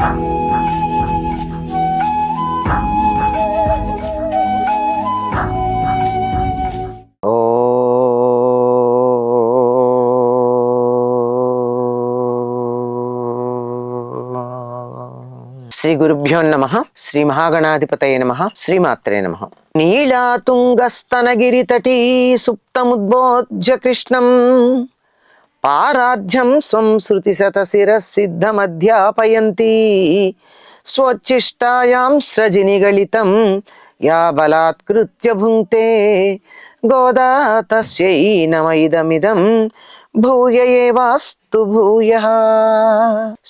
శ్రీ గురుభ్యో నమః. శ్రీ మహాగణాధిపతయే నమః. శ్రీమాత్రే నమః. నీళాతుంగస్తనగిరితటీ సుప్తముద్బోధ్య కృష్ణం పారార్ధ్యం స్వం శృతిశతశిరసిద్ధమధ్యాపయంతి స్వోచ్ఛిష్టాయాం స్రజినిగళితం యా బలాత్కృత్య భుంక్తే గోదా తస్యై నమ ఇదమిదం భూయ ఏవాస్తు భూయః.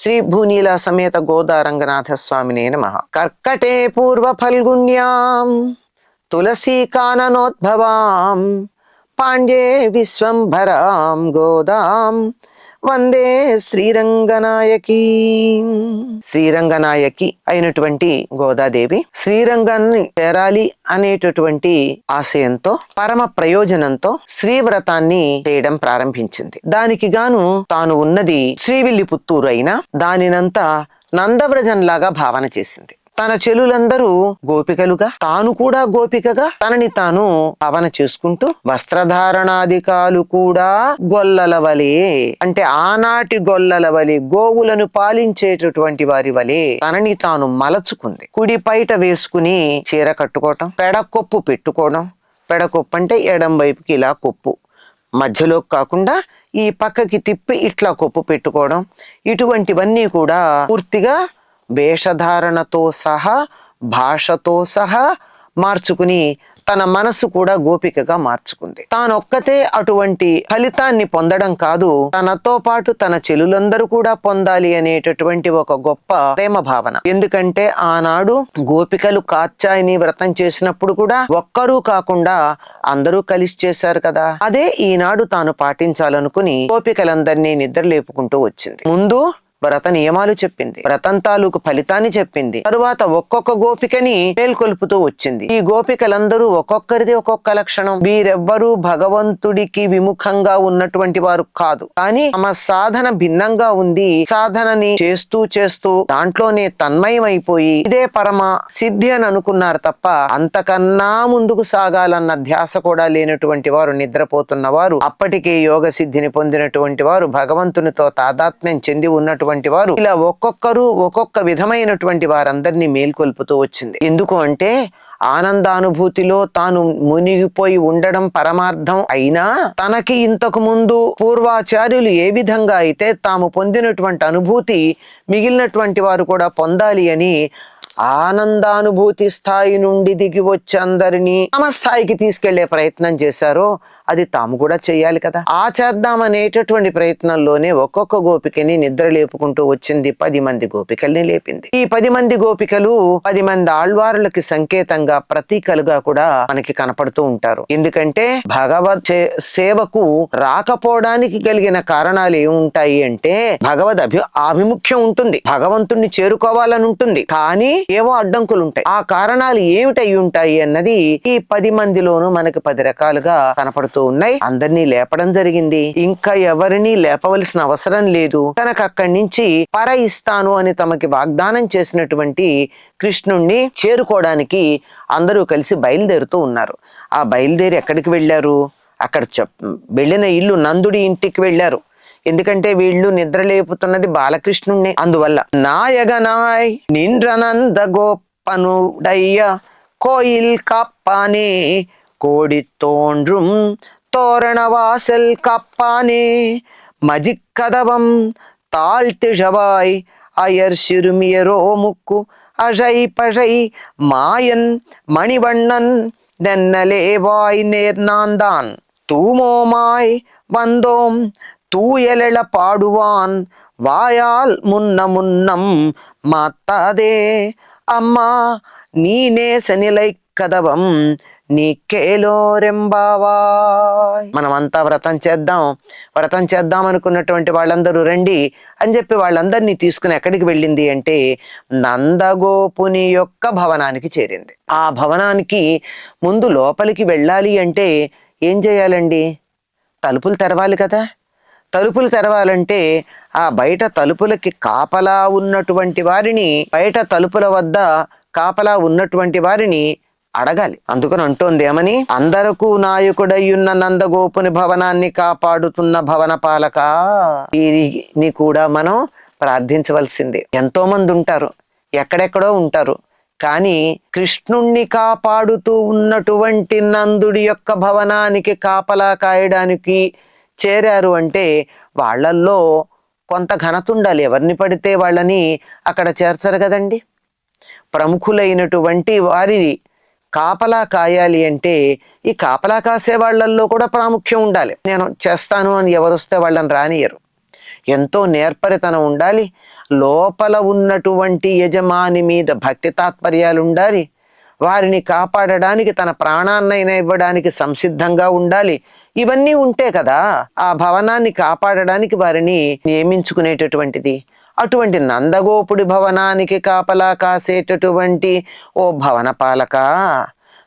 శ్రీ భూనీల సమేత గోదా రంగనాథ స్వామినే నమః. కర్కటే పూర్వ ఫల్గుణ్యాం తులసీ కాననోద్భవాం పాండ్యే విశ్వంభరాం గోదాం వందే శ్రీరంగనాయకి. శ్రీరంగనాయకి అయినటువంటి గోదాదేవి శ్రీరంగాన్ని చేరాలి అనేటటువంటి ఆశయంతో పరమ ప్రయోజనంతో శ్రీవ్రతాన్ని చేయడం ప్రారంభించింది. దానికి గాను తాను ఉన్నది శ్రీవిల్లిపుత్తూరు అయినా దానినంతా నందవ్రజంలాగా భావన చేసింది. తన చెలులందరూ గోపికలుగా తాను కూడా గోపికగా తనని తాను భావన చేసుకుంటూ వస్త్రధారణాధికాలు కూడా గొల్లల వలె, అంటే ఆనాటి గొల్లల వలె, గోవులను పాలించేటటువంటి వారి వలె తనని తాను మలచుకుంది. కుడి పైట వేసుకుని చీర కట్టుకోవటం, పెడకొప్పు పెట్టుకోవడం. పెడకొప్పు అంటే ఎడం వైపుకి ఇలా కొప్పు, మధ్యలో కాకుండా ఈ పక్కకి తిప్పి ఇట్లా కొప్పు పెట్టుకోవడం. ఇటువంటివన్నీ కూడా పూర్తిగా వేషధారణతో సహా భాషతో సహా మార్చుకుని తన మనసు కూడా గోపికగా మార్చుకుంది. తానొక్కతే అటువంటి ఫలితాన్ని పొందడం కాదు, తనతో పాటు తన చెలులందరూ కూడా పొందాలి అనేటటువంటి ఒక గొప్ప ప్రేమ భావన. ఎందుకంటే ఆనాడు గోపికలు కాత్యాయని వ్రతం చేసినప్పుడు కూడా ఒక్కరూ కాకుండా అందరూ కలిసి చేశారు కదా. అదే ఈనాడు తాను పాటించాలనుకుని గోపికలందరినీ నిద్ర లేపుకుంటూ వచ్చింది. ముందు వ్రత నియమాలు చెప్పింది, వ్రతం తాలూకు ఫలితాన్ని చెప్పింది. తరువాత ఒక్కొక్క గోపికని మేల్కొల్పుతూ వచ్చింది. ఈ గోపికలందరూ ఒక్కొక్కరిది ఒక్కొక్క లక్షణం. వీరెవ్వరూ భగవంతుడికి విముఖంగా ఉన్నటువంటి వారు కాదు, కానీ తమ సాధన భిన్నంగా ఉంది. సాధనని చేస్తూ చేస్తూ దాంట్లోనే తన్మయమైపోయి ఇదే పరమ సిద్ధి అని అనుకున్నారు తప్ప అంతకన్నా ముందుకు సాగాలన్న ధ్యాస కూడా లేనటువంటి వారు, నిద్రపోతున్న వారు, అప్పటికే యోగ సిద్ధిని పొందినటువంటి వారు, భగవంతునితో తాదాత్మ్యం చెంది ఉన్నటువంటి వారు, ఇలా ఒక్కొక్కరు ఒక్కొక్క విధమైనటువంటి వారందరినీ మేల్కొల్పుతూ వచ్చింది. ఎందుకు అంటే ఆనందానుభూతిలో తాను మునిగిపోయి ఉండడం పరమార్థం అయినా తనకి ఇంతకు ముందు పూర్వాచార్యులు ఏ విధంగా అయితే తాము పొందినటువంటి అనుభూతి మిగిలినటువంటి వారు కూడా పొందాలి అని ఆనందానుభూతి స్థాయి నుండి దిగి వచ్చి అందరినీ తమ స్థాయికి తీసుకెళ్లే ప్రయత్నం చేశారో అది తాము కూడా చెయ్యాలి కదా. ఆ చేద్దామనేటటువంటి ప్రయత్నంలోనే ఒక్కొక్క గోపికని నిద్ర లేపుకుంటూ వచ్చింది. 10 మంది గోపికల్ని లేపింది. ఈ 10 మంది గోపికలు 10 మంది ఆళ్వార్లకి సంకేతంగా, ప్రతీకలుగా కూడా మనకి కనపడుతూ ఉంటారు. ఎందుకంటే భగవద్ సేవకు రాకపోవడానికి కలిగిన కారణాలు ఏముంటాయి అంటే భగవద్ ఆభిముఖ్యం ఉంటుంది, భగవంతుణ్ణి చేరుకోవాలని ఉంటుంది, కానీ ఏవో అడ్డంకులు ఉంటాయి. ఆ కారణాలు ఏమిటై ఉంటాయి అన్నది ఈ 10 మందిలోనూ మనకి 10 రకాలుగా కనపడుతుంది ఉన్నాయి. అందరినీ లేపడం జరిగింది. ఇంకా ఎవరిని లేపవలసిన అవసరం లేదు. తనకు అక్కడి నుంచి పర ఇస్తాను అని తమకి వాగ్దానం చేసినటువంటి కృష్ణుణ్ణి చేరుకోవడానికి అందరూ కలిసి బయలుదేరుతూ ఉన్నారు. ఆ బయలుదేరి ఎక్కడికి వెళ్ళారు? అక్కడ వెళ్ళిన ఇల్లు నందుడి ఇంటికి వెళ్ళారు. ఎందుకంటే వీళ్ళు నిద్ర లేపుతున్నది బాలకృష్ణుణ్ణి. అందువల్ల నాయగనాయ్ నింద్రనంద గోపనుడయ్య కోయిల్ కాప్పానే கோடி தோன்றும் தோரணவாசல் காப்பானே மஜிக்கதவம் தாழ்த்திழவாய் அயர் சிறுமியரோ முக்கு அழை பழை மாயன் மணிவண்ணன் தென்னலேவாய் நேர்நான்தான் தூமோமாய் வந்தோம் தூயலெழ பாடுவான் வாயால் முன்னம் மாத்தாதே అమ్మా నీనే సనిలై కదవం నీకేలోరెంబావాయ్. మనమంతా వ్రతం చేద్దాం అనుకున్నటువంటి వాళ్ళందరూ రండి అని చెప్పి వాళ్ళందరినీ తీసుకుని ఎక్కడికి వెళ్ళింది అంటే నందగోపుని యొక్క భవనానికి చేరింది. ఆ భవనానికి ముందు లోపలికి వెళ్ళాలి అంటే ఏం చేయాలండి? తలుపులు తెరవాలి కదా. తలుపులు తెరవాలంటే ఆ బయట తలుపులకి కాపలా ఉన్నటువంటి వారిని, బయట తలుపుల వద్ద కాపలా ఉన్నటువంటి వారిని అడగాలి. అందుకని అంటోంది ఏమని, అందరకు నాయకుడయ్యున్న నందగోపుని భవనాన్ని కాపాడుతున్న భవన పాలక. వీరిని కూడా మనం ప్రార్థించవలసిందే. ఎంతో మంది ఉంటారు, ఎక్కడెక్కడో ఉంటారు, కానీ కృష్ణుణ్ణి కాపాడుతూ ఉన్నటువంటి నందుడి యొక్క భవనానికి కాపలా కాయడానికి చేరారు అంటే వాళ్ళల్లో కొంత ఘనత ఉండాలి. ఎవరిని పడితే వాళ్ళని అక్కడ చేర్చరు కదండి. ప్రముఖులైనటువంటి వారి కాపలా కాయాలి అంటే ఈ కాపలా కాసే వాళ్ళల్లో కూడా ప్రాముఖ్యం ఉండాలి. నేను చేస్తాను అని ఎవరు వస్తే వాళ్ళని రానియరు. ఎంతో నేర్పరితనం ఉండాలి. లోపల ఉన్నటువంటి యజమాని మీద భక్తి తాత్పర్యాలు ఉండాలి. వారిని కాపాడడానికి తన ప్రాణాన్నైనా ఇవ్వడానికి సంసిద్ధంగా ఉండాలి. ఇవన్నీ ఉంటే కదా ఆ భవనాన్ని కాపాడడానికి వారిని నియమించుకునేటటువంటిది. అటువంటి నందగోపుడి భవనానికి కాపలా కాసేటటువంటి ఓ భవన పాలక.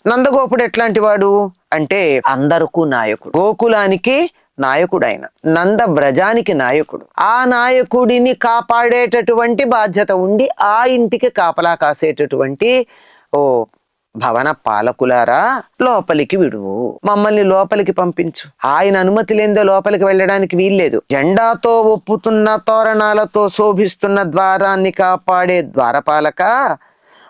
నందగోపుడు ఎట్లాంటి వాడు అంటే అందరికీ నాయకుడు, గోకులానికి నాయకుడు, ఆయన నంద వ్రజానికి నాయకుడు. ఆ నాయకుడిని కాపాడేటటువంటి బాధ్యత ఉండి ఆ ఇంటికి కాపలా కాసేటటువంటి ఓ భవన పాలకులారా, లోపలికి విడువు, మమ్మల్ని లోపలికి పంపించు. ఆయన అనుమతి లేదో లోపలికి వెళ్ళడానికి వీల్లేదు. జెండాతో ఒప్పుతున్న తోరణాలతో శోభిస్తున్న ద్వారాన్ని కాపాడే ద్వారపాలక,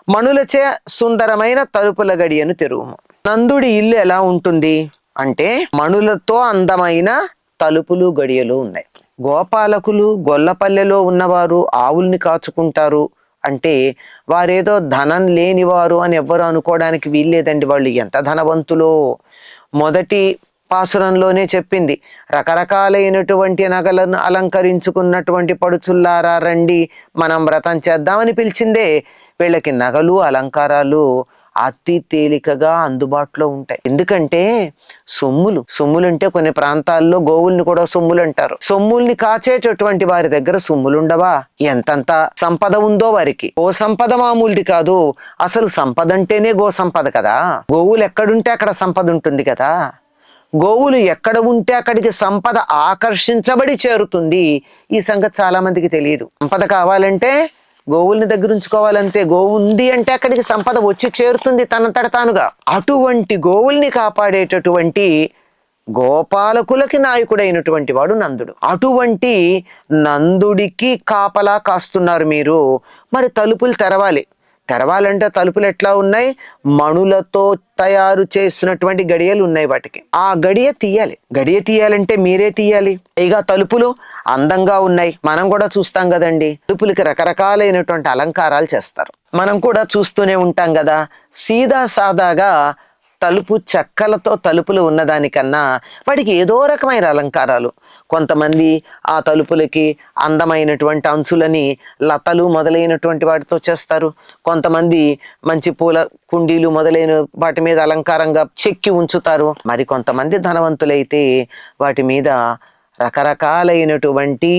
మణులచే సుందరమైన తలుపుల గడియను తెరువుము. నందుడి ఇల్లు ఎలా ఉంటుంది అంటే మణులతో అందమైన తలుపులు గడియలు ఉన్నాయి. గోపాలకులు గొల్లపల్లెలో ఉన్నవారు ఆవుల్ని కాచుకుంటారు అంటే వారేదో ధనం లేనివారు అని ఎవ్వరు అనుకోవడానికి వీల్లేదండి. వాళ్ళు ఎంత ధనవంతులో. మొదటి పాసురంలోనే చెప్పింది, రకరకాలైనటువంటి నగలను అలంకరించుకున్నటువంటి పడుచుల్లారా రండి మనం వ్రతం చేద్దామని పిలిచిందే. వీళ్ళకి నగలు అలంకారాలు అతి తేలికగా అందుబాటులో ఉంటాయి. ఎందుకంటే సొమ్ములు అంటే కొన్ని ప్రాంతాల్లో గోవుల్ని కూడా సొమ్ములు అంటారు. సొమ్ముల్ని కాచేటటువంటి వారి దగ్గర సొమ్ములుండవా? ఎంతంత సంపద ఉందో వారికి. గో సంపద మామూలుది కాదు. అసలు సంపద అంటేనే గో సంపద కదా. గోవులు ఎక్కడుంటే అక్కడ సంపద ఉంటుంది కదా. గోవులు ఎక్కడ ఉంటే అక్కడికి సంపద ఆకర్షించబడి చేరుతుంది. ఈ సంగతి చాలా మందికి తెలియదు. సంపద కావాలంటే గోవుల్ని దగ్గర ఉంచుకోవాలంతే. గోవు ఉంది అంటే అక్కడికి సంపద వచ్చి చేరుతుంది తనంతట తానుగా. అటువంటి గోవుల్ని కాపాడేటటువంటి గోపాలకులకి నాయకుడైనటువంటి వాడు నందుడు. అటువంటి నందుడికి కాపలా కాస్తున్నారు మీరు. మరి తలుపులు తెరవాలంటే తలుపులు ఎట్లా ఉన్నాయి? మణులతో తయారు చేసినటువంటి గడియలు ఉన్నాయి. వాటికి ఆ గడియ తీయాలంటే మీరే తీయాలి. ఇక తలుపులు అందంగా ఉన్నాయి, మనం కూడా చూస్తాం కదండి. తలుపులకి రకరకాలైనటువంటి అలంకారాలు చేస్తారు, మనం కూడా చూస్తూనే ఉంటాం కదా. సీదా సాదాగా తలుపు చెక్కలతో తలుపులు ఉన్నదానికన్నా వాటికి ఏదో రకమైన అలంకారాలు. కొంతమంది ఆ తలుపులకి అందమైనటువంటి అంచులని లతలు మొదలైనటువంటి వాటితో చేస్తారు. కొంతమంది మంచి పూల కుండీలు మొదలైన వాటి మీద అలంకారంగా చెక్కి ఉంచుతారు. మరి కొంతమంది ధనవంతులైతే వాటి మీద రకరకాలైనటువంటి,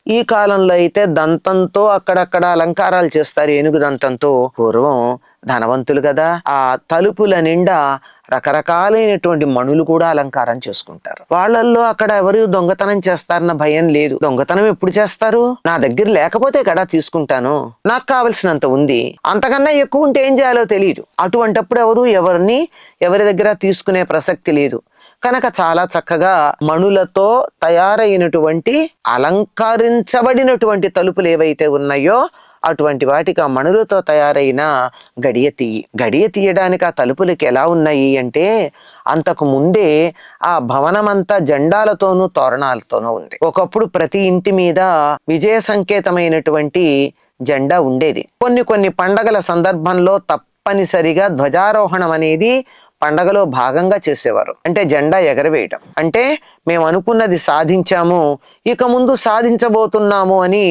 ఈ కాలంలో అయితే దంతంతో అక్కడక్కడ అలంకారాలు చేస్తారు, ఏనుగు దంతంతో. పూర్వం ధనవంతులు కదా, ఆ తలుపుల నిండా రకరకాలైనటువంటి మణులు కూడా అలంకారం చేసుకుంటారు. వాళ్ళల్లో అక్కడ ఎవరు దొంగతనం చేస్తారన్న భయం లేదు. దొంగతనం ఎప్పుడు చేస్తారు? నా దగ్గర లేకపోతే కదా తీసుకుంటాను, నాకు కావలసినంత ఉంది, అంతకన్నా ఎక్కువ ఉంటే ఏం చేయాలో తెలియదు. అటువంటప్పుడు ఎవరి దగ్గర తీసుకునే ప్రసక్తి లేదు. కనుక చాలా చక్కగా మణులతో తయారైనటువంటి అలంకరించబడినటువంటి తలుపులు ఏవైతే ఉన్నాయో అటువంటి వాటికి ఆ మణులతో తయారైన గడియ తీయడానికి ఆ తలుపులకి ఎలా ఉన్నాయి అంటే, అంతకు ముందే ఆ భవనమంతా జెండాలతోనూ తోరణాలతోనూ ఉంది. ఒకప్పుడు ప్రతి ఇంటి మీద విజయ సంకేతమైనటువంటి జెండా ఉండేది. కొన్ని పండగల సందర్భంలో తప్పనిసరిగా ధ్వజారోహణం అనేది పండగలో భాగంగా చేసేవారు. అంటే జెండా ఎగరవేయటం అంటే మేము అనుకున్నది సాధించాము, ఇక ముందు సాధించబోతున్నాము అని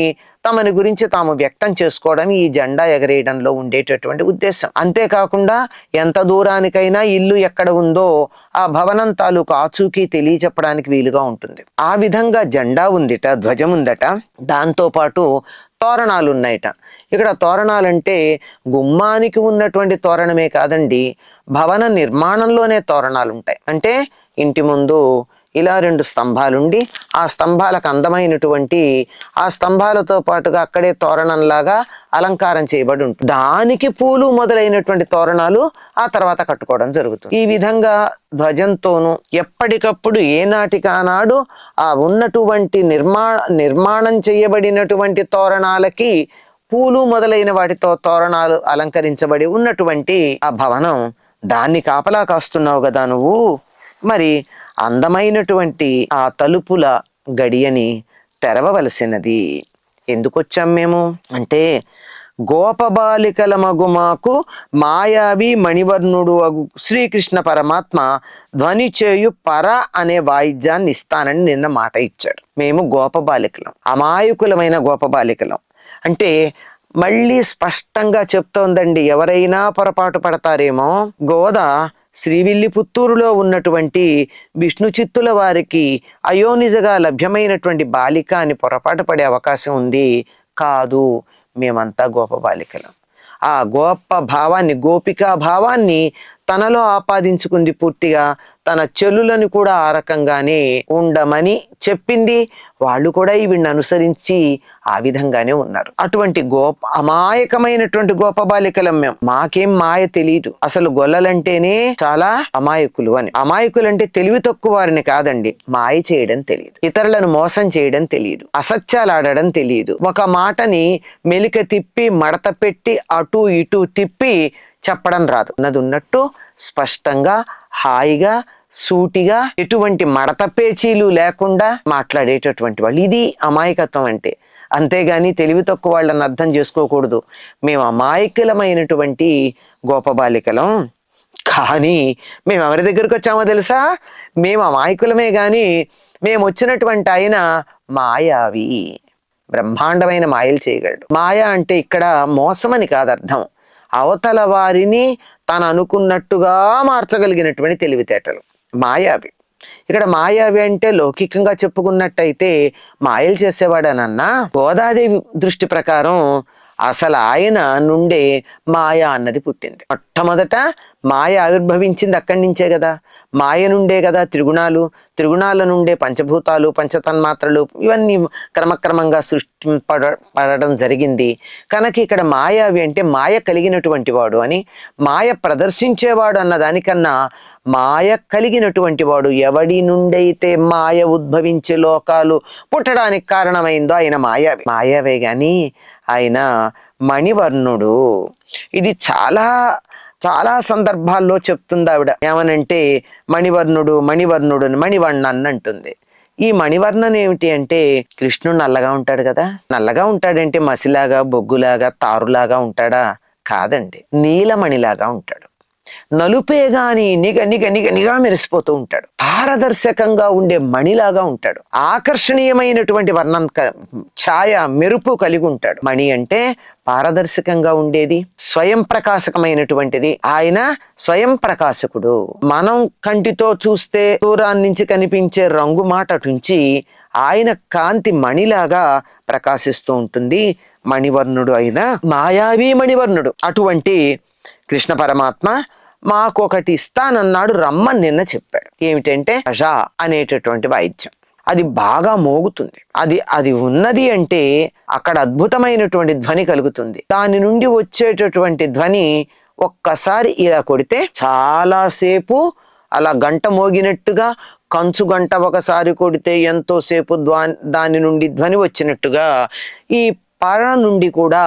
తమని గురించి తాము వ్యక్తం చేసుకోవడం ఈ జెండా ఎగరేయడంలో ఉండేటటువంటి ఉద్దేశం. అంతేకాకుండా ఎంత దూరానికైనా ఇల్లు ఎక్కడ ఉందో ఆ భవనం తాలూకు ఆచూకీ తెలియచెప్పడానికి వీలుగా ఉంటుంది. ఆ విధంగా జెండా ఉందిట, ధ్వజం ఉందట. దాంతో పాటు తోరణాలు ఉన్నాయట. ఇక్కడ తోరణాలంటే గుమ్మానికి ఉన్నటువంటి తోరణమే కాదండి, భవన నిర్మాణంలోనే తోరణాలు ఉంటాయి. అంటే ఇంటి ముందు ఇలా 2 స్తంభాలుండి ఆ స్తంభాలకు అందమైనటువంటి ఆ స్తంభాలతో పాటుగా అక్కడే తోరణంలాగా అలంకారం చేయబడి ఉంటుంది. దానికి పూలు మొదలైనటువంటి తోరణాలు ఆ తర్వాత కట్టుకోవడం జరుగుతుంది. ఈ విధంగా ధ్వజంతోనూ ఎప్పటికప్పుడు ఏనాటికానాడు ఆ ఉన్నటువంటి నిర్మాణం చేయబడినటువంటి తోరణాలకి పూలు మొదలైన వాటితో తోరణాలు అలంకరించబడి ఉన్నటువంటి ఆ భవనం, దాన్ని కాపలా కాస్తున్నావు కదా నువ్వు, మరి అందమైనటువంటి ఆ తలుపుల గడియని తెరవవలసినది. ఎందుకొచ్చాం మేము అంటే, గోపబాలికల మగుమాకు మాయావి మణివర్ణుడు అగు శ్రీకృష్ణ పరమాత్మ ధ్వని చేయు పర అనే వాయిద్యాన్ని ఇస్తానని నిన్న మాట ఇచ్చాడు. మేము గోపబాలికలం, అమాయకులమైన గోపబాలికలం అంటే మళ్ళీ స్పష్టంగా చెప్తోందండి. ఎవరైనా పొరపాటు పడతారేమో, గోద శ్రీవిల్లిపుత్తూరులో ఉన్నటువంటి విష్ణు చిత్తుల వారికి అయోనిజగా లభ్యమైనటువంటి బాలిక అని పొరపాటు పడే అవకాశం ఉంది. కాదు, మేమంతా గోప బాలికలం. ఆ గోప భావాన్ని, గోపికా భావాన్ని తనలో ఆపాదించుకుంది పూర్తిగా. తన చెల్లులను కూడా ఆ రకంగానే ఉండమని చెప్పింది. వాళ్ళు కూడా వీడిని అనుసరించి ఆ విధంగానే ఉన్నారు. అటువంటి అమాయకమైనటువంటి గోప బాలికలం మేము. మాకేం మాయ తెలియదు. అసలు గొల్లలంటేనే చాలా అమాయకులు అని. అమాయకులు అంటే తెలివి తక్కువ వారిని కాదండి, మాయ చేయడం తెలియదు, ఇతరులను మోసం చేయడం తెలియదు, అసత్యాలు ఆడడం తెలియదు, ఒక మాటని మెలిక తిప్పి మడత పెట్టి అటు ఇటు తిప్పి చెప్పడం రాదు. ఉన్నది ఉన్నట్టు స్పష్టంగా హాయిగా సూటిగా ఎటువంటి మడత పేచీలు లేకుండా మాట్లాడేటటువంటి వాళ్ళు. ఇది అమాయకత్వం అంటే. అంతేగాని తెలివి తక్కువ వాళ్ళని అర్థం చేసుకోకూడదు. మేము అమాయకులమైనటువంటి గోపబాలికలం. కానీ మేము ఎవరి దగ్గరికి వచ్చామో తెలుసా? మేము అమాయకులమే గాని మేము వచ్చినటువంటి ఆయన మాయావి, బ్రహ్మాండమైన మాయలు చేయగలడు. మాయ అంటే ఇక్కడ మోసమని కాదు అర్థం, అవతల వారిని తను అనుకున్నట్టుగా మార్చగలిగినటువంటి తెలివితేటలు మాయావి. ఇక్కడ మాయావి అంటే లౌకికంగా చెప్పుకున్నట్టయితే మాయలు చేసేవాడనన్నా, గోదాదేవి దృష్టి ప్రకారం అసలు ఆయన నుండే మాయ అన్నది పుట్టింది. మొట్టమొదట మాయ ఆవిర్భవించింది అక్కడి నుంచే కదా. మాయ నుండే కదా త్రిగుణాలు, త్రిగుణాల నుండే పంచభూతాలు, పంచతన్మాత్రలు ఇవన్నీ క్రమక్రమంగా పడడం జరిగింది. కనుక ఇక్కడ మాయావి అంటే మాయ కలిగినటువంటి వాడు అని, మాయ ప్రదర్శించేవాడు అన్న దానికన్నా మాయ కలిగినటువంటి వాడు. ఎవడి నుండైతే మాయ ఉద్భవించే లోకాలు పుట్టడానికి కారణమైందో ఆయన మాయావి. మాయావే గాని ఆయన మణివర్ణుడు. ఇది చాలా చాలా సందర్భాల్లో చెప్తుంది ఆవిడ. ఏమనంటే మణివర్ణుడు మణివర్ణుడు మణివర్ణన్ అంటుంది. ఈ మణివర్ణన్ ఏమిటి అంటే, కృష్ణుడు నల్లగా ఉంటాడు కదా. నల్లగా ఉంటాడంటే మసిలాగా, బొగ్గులాగా, తారులాగా ఉంటాడా? కాదండి, నీలమణిలాగా ఉంటాడు. నలుపే గాని నిగ నిగ నిగ నిగా మెరిసిపోతూ ఉంటాడు. పారదర్శకంగా ఉండే మణిలాగా ఉంటాడు. ఆకర్షణీయమైనటువంటి వర్ణం, ఛాయ, మెరుపు కలిగి ఉంటాడు. మణి అంటే పారదర్శకంగా ఉండేది, స్వయం ప్రకాశకమైనటువంటిది. ఆయన స్వయం ప్రకాశకుడు. మనం కంటితో చూస్తే దూరాన్ని నుంచి కనిపించే రంగు మాట అటుంచి ఆయన కాంతి మణిలాగా ప్రకాశిస్తూ ఉంటుంది. మణివర్ణుడు అయిన మాయావి మణివర్ణుడు. అటువంటి కృష్ణ పరమాత్మ మాకొకటి ఇస్తానన్నాడు, రమ్మని నిన్న చెప్పాడు. ఏమిటంటే అజా అనేటటువంటి వాయిద్యం. అది బాగా మోగుతుంది. అది ఉన్నది అంటే అక్కడ అద్భుతమైనటువంటి ధ్వని కలుగుతుంది. దాని నుండి వచ్చేటటువంటి ధ్వని ఒక్కసారి ఇలా కొడితే చాలాసేపు అలా గంట మోగినట్టుగా, కంచు గంట ఒకసారి కొడితే ఎంతోసేపు దాని నుండి ధ్వని వచ్చినట్టుగా ఈ పర నుండి కూడా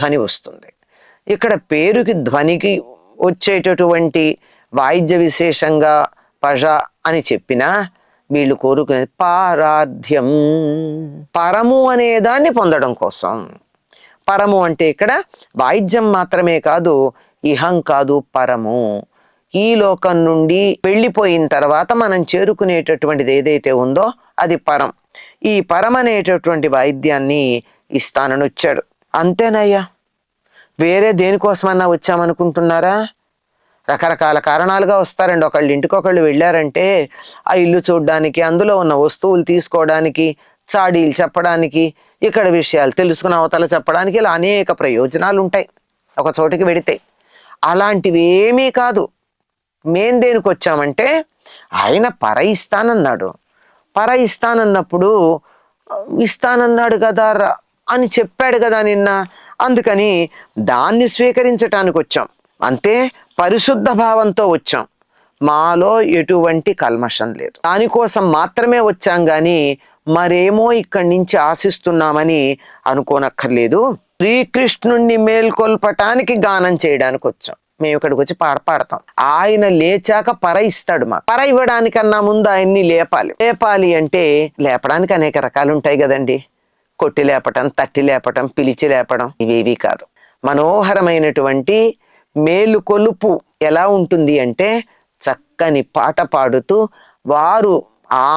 ధ్వని వస్తుంది. ఇక్కడ పేరుకి ధ్వనికి వచ్చేటటువంటి వాయిద్య విశేషంగా పజ అని చెప్పినా వీళ్ళు కోరుకునేది పారాధ్యం, పరము అనే దాన్ని పొందడం కోసం. పరము అంటే ఇక్కడ వాయిద్యం మాత్రమే కాదు, ఇహం కాదు, పరము. ఈ లోకం నుండి వెళ్ళిపోయిన తర్వాత మనం చేరుకునేటటువంటిది ఏదైతే ఉందో అది పరం. ఈ పరం అనేటటువంటి వాయిద్యాన్ని ఇస్తానని వచ్చాడు. అంతేనయ్యా, వేరే దేనికోసమన్నా వచ్చామనుకుంటున్నారా? రకరకాల కారణాలుగా వస్తారండి. ఒకళ్ళు ఇంటికి ఒకళ్ళు వెళ్ళారంటే ఆ ఇల్లు చూడడానికి, అందులో ఉన్న వస్తువులు తీసుకోవడానికి, చాడీలు చెప్పడానికి, ఇక్కడ విషయాలు తెలుసుకున్న అవతల చెప్పడానికి, ఇలా అనేక ప్రయోజనాలు ఉంటాయి ఒక చోటికి వెడితే. అలాంటివి ఏమీ కాదు. మేం దేనికి వచ్చామంటే ఆయన పర ఇస్తానన్నాడు, పర ఇస్తానన్నప్పుడు ఇస్తానన్నాడు కదా అని చెప్పాడు కదా నిన్న, అందుకని దాన్ని స్వీకరించటానికి వచ్చాం. అంతే, పరిశుద్ధ భావంతో వచ్చాం. మాలో ఎటువంటి కల్మషం లేదు. దానికోసం మాత్రమే వచ్చాం గాని మరేమో ఇక్కడి నుంచి ఆశిస్తున్నామని అనుకోనక్కర్లేదు. శ్రీకృష్ణుణ్ణి మేల్కొల్పటానికి గానం చేయడానికి వచ్చాం. మేము ఇక్కడికి వచ్చి పాడతాం. ఆయన లేచాక పర ఇస్తాడు. మాకు పర ఇవ్వడానికన్నా ముందు ఆయన్ని లేపాలి అంటే లేపడానికి అనేక రకాలు ఉంటాయి కదండి. కొట్టి లేపటం, తట్టి లేపటం, పిలిచి లేపడం, ఇవేవి కాదు. మనోహరమైనటువంటి మేలుకొలుపు ఎలా ఉంటుంది అంటే చక్కని పాట పాడుతూ వారు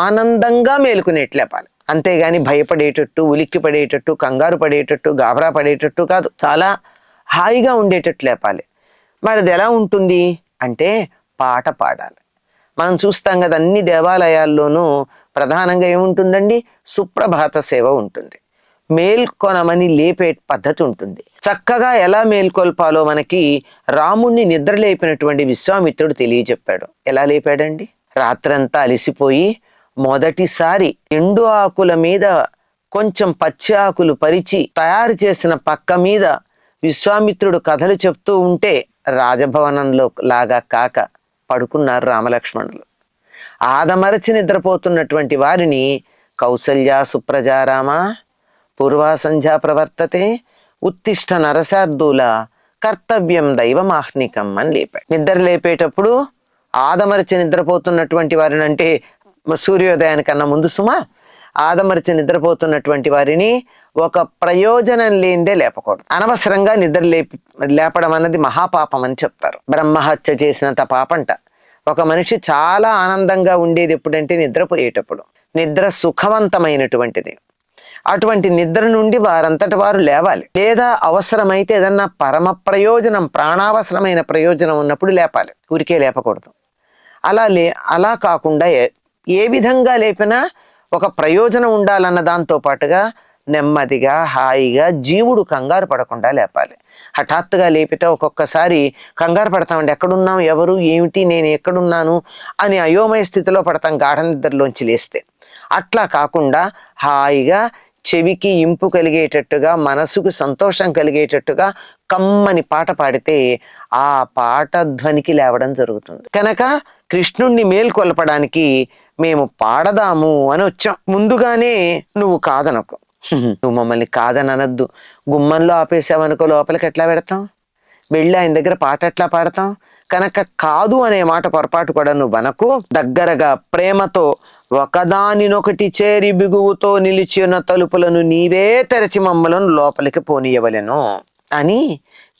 ఆనందంగా మేలుకునేట్లు లేపాలి. అంతేగాని భయపడేటట్టు, ఉలిక్కి పడేటట్టు, కంగారు పడేటట్టు, గాబరా పడేటట్టు కాదు. చాలా హాయిగా ఉండేటట్టు లేపాలి. మరి అది ఎలా ఉంటుంది అంటే పాట పాడాలి. మనం చూస్తాం కదా, అన్ని దేవాలయాల్లోనూ ప్రధానంగా ఏముంటుందండి, సుప్రభాత సేవ ఉంటుంది. మేల్కొనమని లేపే పద్ధతి ఉంటుంది. చక్కగా ఎలా మేల్కొల్పాలో మనకి రాముణ్ణి నిద్ర లేపినటువంటి విశ్వామిత్రుడు తెలియజెప్పాడు. ఎలా లేపాడండి? రాత్రంతా అలిసిపోయి మొదటిసారి ఎండు ఆకుల మీద కొంచెం పచ్చి ఆకులు పరిచి తయారు చేసిన పక్క మీద విశ్వామిత్రుడు కథలు చెప్తూ ఉంటే రాజభవనంలో లాగా కాక పడుకున్నారు రామలక్ష్మణులు. ఆదమరచి నిద్రపోతున్నటువంటి వారిని కౌసల్యా సుప్రజారామ పూర్వా సంధ్యా ప్రవర్తతే ఉత్తిష్ట నరశార్దూల కర్తవ్యం దైవమాహ్నికం అని లేపాడు. నిద్ర లేపేటప్పుడు ఆదమరచి నిద్రపోతున్నటువంటి వారిని, అంటే సూర్యోదయానికన్నా ముందు సుమా, ఆదమరచి నిద్రపోతున్నటువంటి వారిని ఒక ప్రయోజనం లేనిదే లేపకూడదు. అనవసరంగా నిద్ర లేపడం అన్నది మహాపాపం అని చెప్తారు. బ్రహ్మహత్య చేసినంత పాపంట. ఒక మనిషి చాలా ఆనందంగా ఉండేది ఎప్పుడంటే నిద్రపోయేటప్పుడు. నిద్ర సుఖవంతమైనటువంటిది. అటువంటి నిద్ర నుండి వారంతట వారు లేవాలి. లేదా అవసరమైతే ఏదన్నా పరమ ప్రయోజనం, ప్రాణావసరమైన ప్రయోజనం ఉన్నప్పుడు లేపాలి. ఊరికే లేపకూడదు. అలా కాకుండా ఏ విధంగా లేపినా ఒక ప్రయోజనం ఉండాలన్న దాంతో పాటుగా నెమ్మదిగా హాయిగా జీవుడు కంగారు పడకుండా లేపాలి. హఠాత్తుగా లేపితే ఒక్కొక్కసారి కంగారు పడతామండి. ఎక్కడున్నాం, ఎవరు, ఏమిటి, నేను ఎక్కడున్నాను అని అయోమయ స్థితిలో పడతాం గాఢ నిద్రలోంచి లేస్తే. అట్లా కాకుండా హాయిగా చెవికి ఇంపు కలిగేటట్టుగా, మనసుకు సంతోషం కలిగేటట్టుగా కమ్మని పాట పాడితే ఆ పాట ధ్వనికి లేవడం జరుగుతుంది. కనుక కృష్ణుణ్ణి మేల్కొల్పడానికి మేము పాడదాము అని వచ్చాం. ముందుగానే నువ్వు కాదనకు. నువ్వు మమ్మల్ని కాదననద్దు. గుమ్మంలో ఆపేసావనుకో లోపలికి ఎట్లా పెడతాం? వెళ్ళి ఆయన దగ్గర పాట ఎట్లా పాడతాం? కనుక కాదు అనే మాట పొరపాటు కూడా నువ్వు అనకు. దగ్గరగా ప్రేమతో ఒకదానినొకటి చేరి బిగువుతో నిలిచిన తలుపులను నీవే తెరచి మమ్మలను లోపలికి పోనీయవలెను అని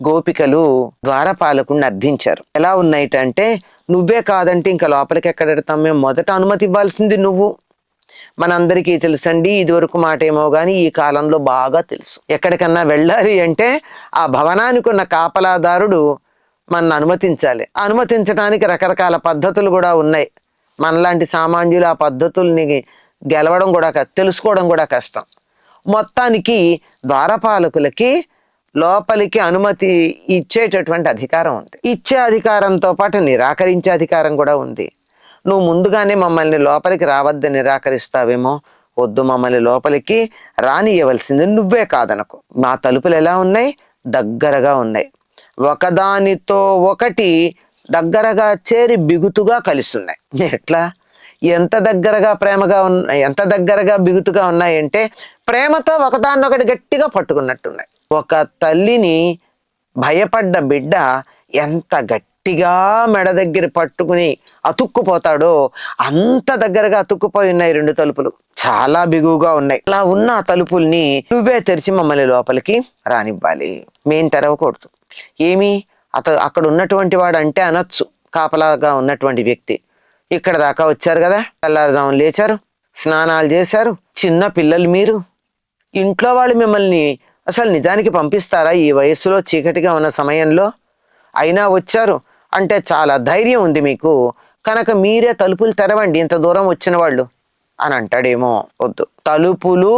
గోపికలు ద్వారపాలకుడిని అర్థించారు. ఎలా ఉన్నాయిటంటే, నువ్వే కాదంటే ఇంకా లోపలికి ఎక్కడ పెడతాం? మేము మొదట అనుమతి ఇవ్వాల్సింది నువ్వు. మనందరికీ తెలుసండి, ఇదివరకు మాట ఏమో కానీ ఈ కాలంలో బాగా తెలుసు. ఎక్కడికన్నా వెళ్ళాలి అంటే ఆ భవనానికి ఉన్న కాపలాదారుడు మన అనుమతించాలి. అనుమతించడానికి రకరకాల పద్ధతులు కూడా ఉన్నాయి. మనలాంటి సామాన్యులు ఆ పద్ధతుల్ని గెలవడం కూడా తెలుసుకోవడం కూడా కష్టం. మొత్తానికి ద్వారపాలకులకి లోపలికి అనుమతి ఇచ్చేటటువంటి అధికారం ఉంది. ఇచ్చే అధికారంతో పాటు నిరాకరించే అధికారం కూడా ఉంది. నువ్వు ముందుగానే మమ్మల్ని లోపలికి రావద్దని నిరాకరిస్తావేమో, వద్దు, మమ్మల్ని లోపలికి రానియవలసింది నువ్వే కాదనకు. మా తలుపులు ఎలా ఉన్నాయి? దగ్గరగా ఉన్నాయి. ఒకదానితో ఒకటి దగ్గరగా చేరి బిగుతుగా కలిసి ఉన్నాయి. ఎట్లా? ఎంత దగ్గరగా ప్రేమగా ఎంత దగ్గరగా బిగుతుగా ఉన్నాయంటే ప్రేమతో ఒకదాన్నొకటి గట్టిగా పట్టుకున్నట్టున్నాయి. ఒక తల్లిని భయపడ్డ బిడ్డ ఎంత గట్టిగా మెడ దగ్గర పట్టుకుని అతుక్కుపోతాడో అంత దగ్గరగా అతుక్కుపోయి ఉన్నాయి రెండు తలుపులు. చాలా బిగువుగా ఉన్నాయి. అలా ఉన్న ఆ తలుపుల్ని నువ్వే తెరిచి మమ్మల్ని లోపలికి రానివ్వాలి. మేం తెరవకూడదు. ఏమి అక్కడ ఉన్నటువంటి వాడు అంటే అనొచ్చు, కాపలాగా ఉన్నటువంటి వ్యక్తి. ఇక్కడ దాకా వచ్చారు కదా, తెల్లారుజామున లేచారు, స్నానాలు చేశారు, చిన్న పిల్లలు మీరు, ఇంట్లో వాళ్ళు మిమ్మల్ని అసలు నిజానికి పంపిస్తారా ఈ వయస్సులో, చీకటిగా ఉన్న సమయంలో? అయినా వచ్చారు అంటే చాలా ధైర్యం ఉంది మీకు, కనుక మీరే తలుపులు తెరవండి ఇంత దూరం వచ్చిన వాళ్ళు అని అంటాడేమో. వద్దు, తలుపులు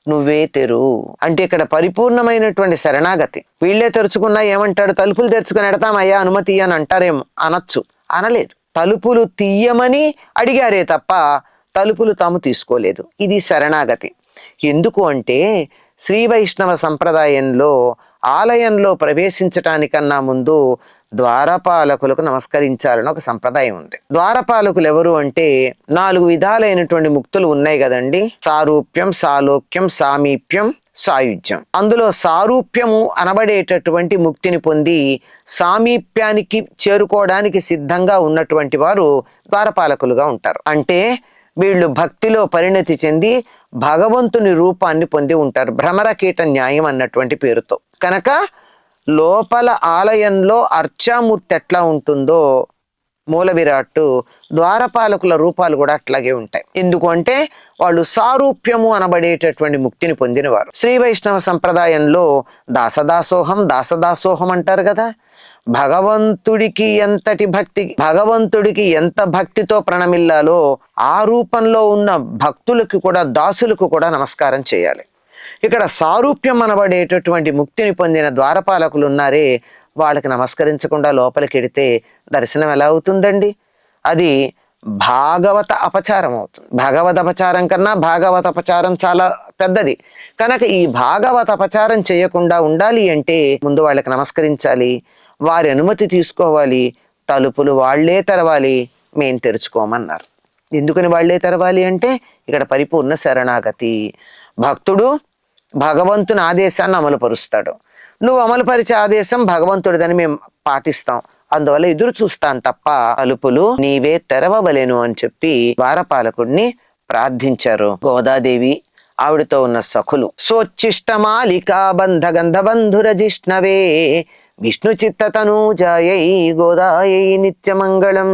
నువ్వే తెరు అంటే ఇక్కడ పరిపూర్ణమైనటువంటి శరణాగతి. వీళ్ళే తెరుచుకున్నా ఏమంటాడు? తలుపులు తెరుచుకుని ఎడతామయ్యా అనుమతి అని అంటారేమో. అనొచ్చు, అనలేదు. తలుపులు తీయమని అడిగారే తప్ప తలుపులు తాము తీసుకోలేదు. ఇది శరణాగతి. ఎందుకు అంటే శ్రీ వైష్ణవ సంప్రదాయంలో ఆలయంలో ప్రవేశించటానికన్నా ముందు ద్వారపాలకులకు నమస్కరించాలని ఒక సంప్రదాయం ఉంది. ద్వారపాలకులు ఎవరు అంటే 4 విధాలైనటువంటి ముక్తులు ఉన్నాయి కదండి. సారూప్యం, సాలోక్యం, సామీప్యం, సాయుధ్యం. అందులో సారూప్యము అనబడేటటువంటి ముక్తిని పొంది సామీప్యానికి చేరుకోవడానికి సిద్ధంగా ఉన్నటువంటి వారు ద్వారపాలకులుగా ఉంటారు. అంటే వీళ్ళు భక్తిలో పరిణతి చెంది భగవంతుని రూపాన్ని పొంది ఉంటారు. భ్రమరకీట న్యాయం అన్నటువంటి పేరుతో. కనుక లోపల ఆలయంలో అర్చామూర్తి ఎట్లా ఉంటుందో మూల విరాట్టు ద్వారపాలకుల రూపాలు కూడా అట్లాగే ఉంటాయి. ఎందుకు అంటే వాళ్ళు సారూప్యము అనబడేటటువంటి ముక్తిని పొందినవారు. శ్రీ వైష్ణవ సంప్రదాయంలో దాసదాసోహం దాసదాసోహం అంటారు కదా. భగవంతుడికి ఎంత భక్తితో ప్రణమిల్లాలో ఆ రూపంలో ఉన్న భక్తులకు కూడా, దాసులకు కూడా నమస్కారం చేయాలి. ఇక్కడ సారూప్యం అనబడేటటువంటి ముక్తిని పొందిన ద్వారపాలకులు ఉన్నారే, వాళ్ళకి నమస్కరించకుండా లోపలికి వెడితే దర్శనం ఎలా అవుతుందండి? అది భాగవత అపచారం అవుతుంది. భగవద్ అపచారం కన్నా భాగవత అపచారం చాలా పెద్దది. కనుక ఈ భాగవత అపచారం చేయకుండా ఉండాలి అంటే ముందు వాళ్ళకి నమస్కరించాలి, వారి అనుమతి తీసుకోవాలి, తలుపులు వాళ్లే తెరవాలి, మేం తెరుచుకోమన్నారు. ఎందుకని వాళ్లే తెరవాలి అంటే ఇక్కడ పరిపూర్ణ శరణాగతి. భక్తుడు భగవంతుని ఆదేశాన్ని అమలుపరుస్తాడు. నువ్వు అమలుపరిచే ఆదేశం భగవంతుడిదని మేము పాటిస్తాం, అందువల్ల ఎదురు చూస్తాను తప్ప తలుపులు నీవే తెరవవలెను అని చెప్పి ద్వారపాలకుడిని ప్రార్థించారు. గోదాదేవి, ఆవిడతో ఉన్న సఖులు సోచ్చిష్టమాలికా బంధ గంధబంధురజిష్ణవే విష్ణు చిత్తతనూజాయై గోదాయై నిత్యమంగళం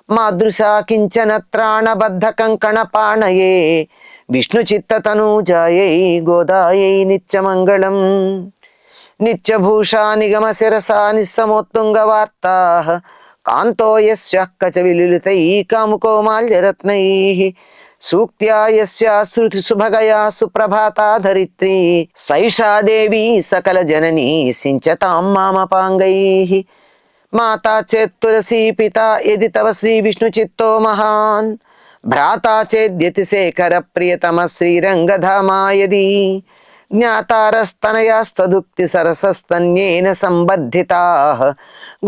మాదృశా కించన త్రాణబద్ధ కంకణ పాణయే విష్ణు చిత్తతనూజాయై గోదాయై నిత్యమంగళం నిత్యభూషా నిగమ శిరసా నిస్సమోత్తుంగ వార్తా కాంతో యస్యాః కచ విలులితై కాముకోమాల్యరత్నై సూక్త్యా యస్యా శృతి సుభగయా సుప్రభాతా ధరిత్రీ సైషా దేవీ సకల జననీ సించతాం మామపాంగైః మాతా చేత్ తులసీ పితా యది తవ శ్రీ విష్ణు చిత్తో మహాన్ భ్రాతా చేద్యతి శేఖర ప్రియతమ శ్రీరంగధామా యది జ్ఞాతారస్తనయాస్తదుక్తి సరసస్తన్యేన సంబద్ధితాః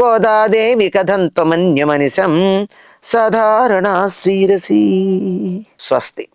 గోదాదేవి కథంత్వమన్యమనిశం సాధారణా శ్రీరసీ. స్వస్తి.